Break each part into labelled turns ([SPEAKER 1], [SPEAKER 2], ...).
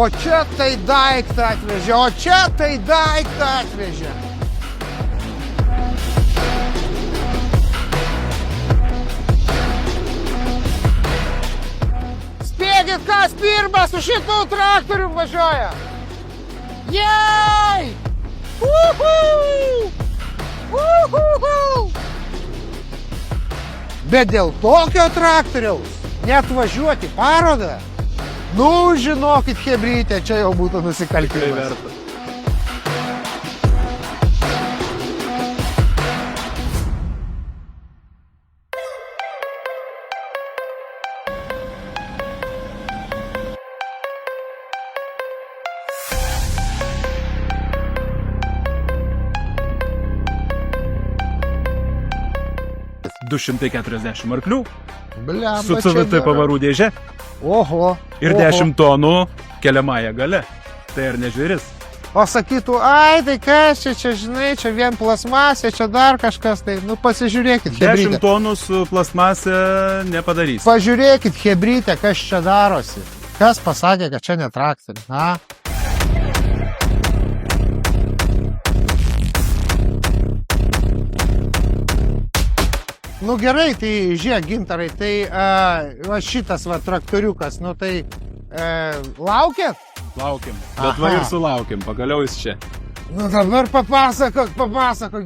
[SPEAKER 1] O čia tai daiktą atvežė, o čia tai daiktą atvežė. Spėkit, kas pirmas su šitų traktorių važiuoja. Jei! Uhuhu! Bet dėl tokio traktoriaus net važiuoti parodą, nu, žinokit, chebrytė, čia jau būtų nusikaltimas.
[SPEAKER 2] Du 240 arklių,
[SPEAKER 1] Blemba,
[SPEAKER 2] su CVT pavarų dėže
[SPEAKER 1] Oho.
[SPEAKER 2] ir 10 tonų keliamąją gale. Tai ar ne žvėris?
[SPEAKER 1] O sakytų, ai, tai kas čia, žinai, čia vien plasmasė, čia dar kažkas, tai, nu, pasižiūrėkit,
[SPEAKER 2] 10
[SPEAKER 1] chebrytė.
[SPEAKER 2] tonų su plasmasė nepadarys.
[SPEAKER 1] Pažiūrėkit, chebrytė, kas čia darosi. Kas pasakė, kad čia ne traktorius, na? Nu gerai, tai žiūrėk, Gintarai, tai va šitas va traktoriukas, nu tai laukėt?
[SPEAKER 2] Laukiam. Bet va
[SPEAKER 1] Aha.
[SPEAKER 2] ir sulaukiam, pagaliau jis čia.
[SPEAKER 1] Nu dabar papasakok,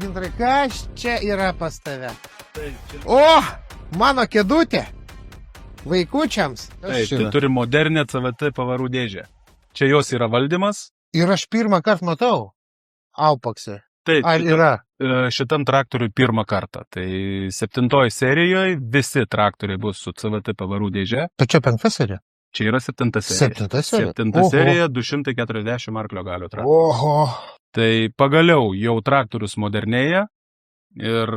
[SPEAKER 1] Gintarai, kas čia yra pas tave? O, mano kėdutė. Vaikučiams.
[SPEAKER 2] Taip, tai turi modernę CVT pavarų dėžę. Čia jos yra valdymas.
[SPEAKER 1] Ir aš pirmą kartą matau Aupaksė.
[SPEAKER 2] Taip,
[SPEAKER 1] Ar yra?
[SPEAKER 2] šitam traktoriui pirmą kartą. Tai 7 serijoje visi traktoriai bus su CVT pavarų dėže.
[SPEAKER 1] Tai čia 5 serija?
[SPEAKER 2] Čia yra 7 serija.
[SPEAKER 1] 7 serija?
[SPEAKER 2] 7 serija 240 arklio galių traktorius.
[SPEAKER 1] Oho.
[SPEAKER 2] Tai pagaliau jau traktorius modernėja ir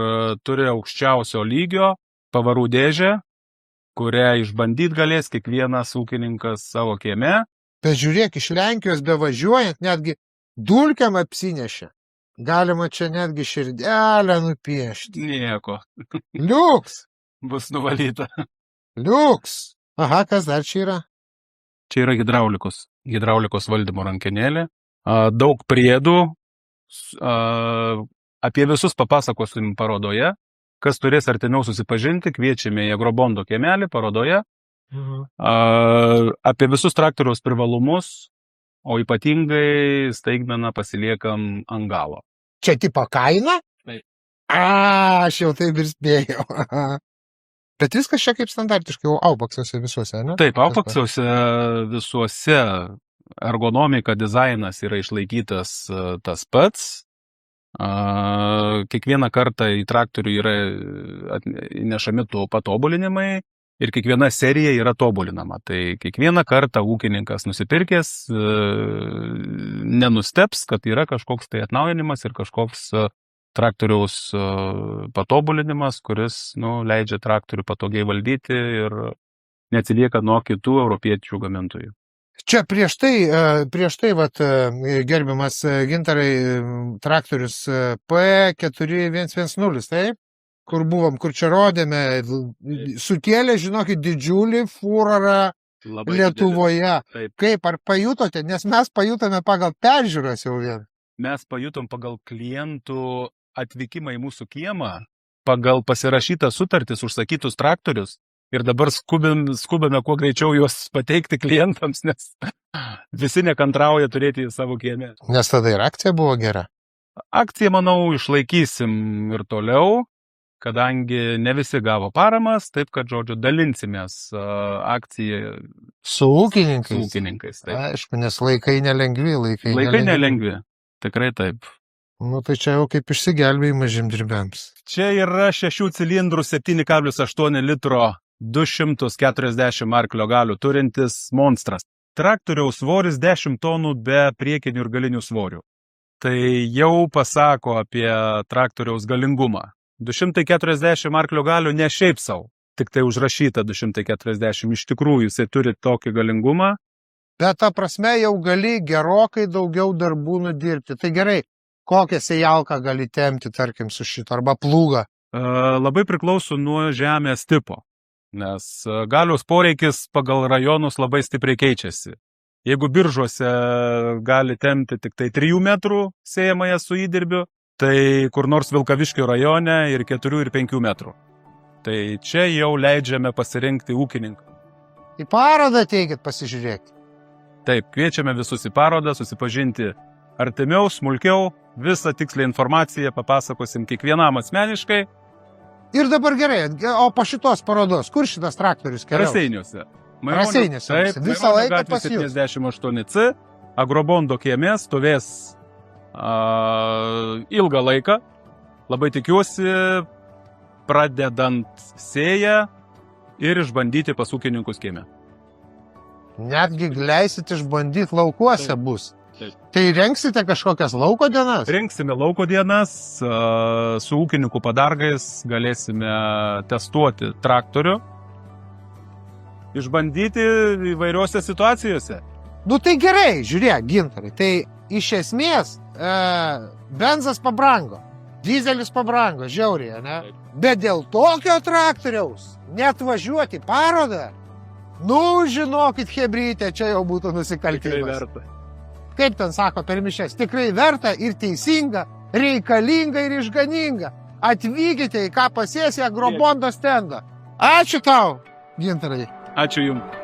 [SPEAKER 2] turi aukščiausio lygio pavarų dėžę, kurią išbandyti galės kiekvienas ūkininkas savo kieme.
[SPEAKER 1] Bet žiūrėk, iš Lenkijos bevažiuojant netgi dulkiam apsinešė. Galima čia netgi širdelę nupiešti.
[SPEAKER 2] Nieko.
[SPEAKER 1] Liuks!
[SPEAKER 2] Bus nuvalyta.
[SPEAKER 1] Liuks! Aha, kas dar čia yra?
[SPEAKER 2] Čia yra hidraulikos valdymo rankenėlė. Daug priedų. Apie visus papasakosim parodoje. Kas turės artimiau susipažinti, kviečiame į Agrobondo kiemelį parodoje. Apie visus traktoriaus privalumus, o ypatingai staigmeną pasiliekam ant galo.
[SPEAKER 1] Čia tipo kaina?
[SPEAKER 2] Taip.
[SPEAKER 1] Aš jau taip ir spėjau. Bet viskas čia kaip standartiškai Aupaksuose visuose, ne?
[SPEAKER 2] Taip, Aupaksuose visuose ergonomika, dizainas yra išlaikytas tas pats. Kiekvieną kartą į traktorių yra įnešami patobulinimai ir kiekviena serija yra tobulinama. Tai kiekvieną kartą ūkininkas nusipirkęs nenusteps, kad yra kažkoks tai atnaujinimas ir kažkoks traktoriaus patobulinimas, kuris leidžia traktorių patogiai valdyti ir neatsilieka nuo kitų europiečių gamintojų.
[SPEAKER 1] Čia prieš tai vat, gerbiamas Gintarai, traktorius P4110, taip? Kur buvom, kur čia rodėme, sukėlė, žinokit, didžiulį furorą Lietuvoje.
[SPEAKER 2] Taip.
[SPEAKER 1] Kaip, ar pajutote? Nes mes pajutome pagal peržiūras jau vien.
[SPEAKER 2] Mes pajutom pagal klientų atvykimą į mūsų kiemą, pagal pasirašytą sutartis, užsakytus traktorius ir dabar skubame kuo greičiau juos pateikti klientams, nes visi nekantrauja turėti į savo kieme.
[SPEAKER 1] Nes tada ir akcija buvo gera.
[SPEAKER 2] Akciją, manau, išlaikysim ir toliau, kadangi ne visi gavo paramas, taip kad, žodžiu, dalinsimės akciją
[SPEAKER 1] Su ūkininkais.
[SPEAKER 2] su ūkininkais. Taip.
[SPEAKER 1] Aišku, nes laikai nelengvi.
[SPEAKER 2] Laikai nelengvi, tikrai taip.
[SPEAKER 1] Nu, tai čia jau kaip išsigelbėjimas žemdirbiams.
[SPEAKER 2] Čia yra 6 cilindrų 7,8 litro 240 arklio galių turintis monstras. Traktoriaus svoris 10 tonų be priekinių ir galinių svorių. Tai jau pasako apie traktoriaus galingumą. 240 arklio galių ne šiaip savo, tik tai užrašyta 240. Iš tikrųjų, jisai turi tokį galingumą.
[SPEAKER 1] Bet ta prasme jau gali gerokai daugiau darbų nudirbti. Tai gerai, kokią sėjalką gali tempti, tarkim, su šito, arba plūgą?
[SPEAKER 2] Labai priklauso nuo žemės tipo, nes galios poreikis pagal rajonus labai stipriai keičiasi. Jeigu biržuose gali tempti tik tai 3 metrų sėjamąją su įdirbiu, tai kur nors Vilkaviškio rajone ir 4 ir 5 metrų. Tai čia jau leidžiame pasirinkti ūkininką.
[SPEAKER 1] Į parodą teikit, pasižiūrėkit.
[SPEAKER 2] Taip, kviečiame visus į parodą, susipažinti artimiau, smulkiau, visą tikslę informaciją papasakosim kiekvienam asmeniškai.
[SPEAKER 1] Ir dabar gerai, o po šitos parodos, kur šitas traktorius keliaus?
[SPEAKER 2] Raseiniuose.
[SPEAKER 1] Raseiniuose.
[SPEAKER 2] Taip,
[SPEAKER 1] Visą
[SPEAKER 2] Maironio
[SPEAKER 1] laiką
[SPEAKER 2] gatvė
[SPEAKER 1] pas jus.
[SPEAKER 2] 78C, Agrobondo kieme stovės ilgą laiką. Labai tikiuosi, pradedant sėją ir išbandyti pas ūkininkus kieme.
[SPEAKER 1] Netgi leisit išbandyti laukuose
[SPEAKER 2] Taip.
[SPEAKER 1] bus.
[SPEAKER 2] Taip.
[SPEAKER 1] Tai rengsite kažkokias lauko dienas?
[SPEAKER 2] Rinksime lauko dienas, su ūkininkų padargais galėsime testuoti traktorių, išbandyti įvairiuose situacijose.
[SPEAKER 1] Nu tai gerai, žiūrėk, Gintarai, tai iš esmės benzas pabrango, dizelis pabrango, žiauriai, ne?
[SPEAKER 2] Taip.
[SPEAKER 1] Bet dėl tokio traktoriaus net važiuoti į parodą, nu žinokit, hebrytė, čia jau būtų
[SPEAKER 2] Tikrai
[SPEAKER 1] nusikaltimas.
[SPEAKER 2] verta.
[SPEAKER 1] Kaip ten sako per mišes, tikrai verta ir teisinga, reikalinga ir išganinga. Atvykite į ką pasėsi Agrobondo stendą. Ačiū tau, Gintarai.
[SPEAKER 2] Ačiū Jums.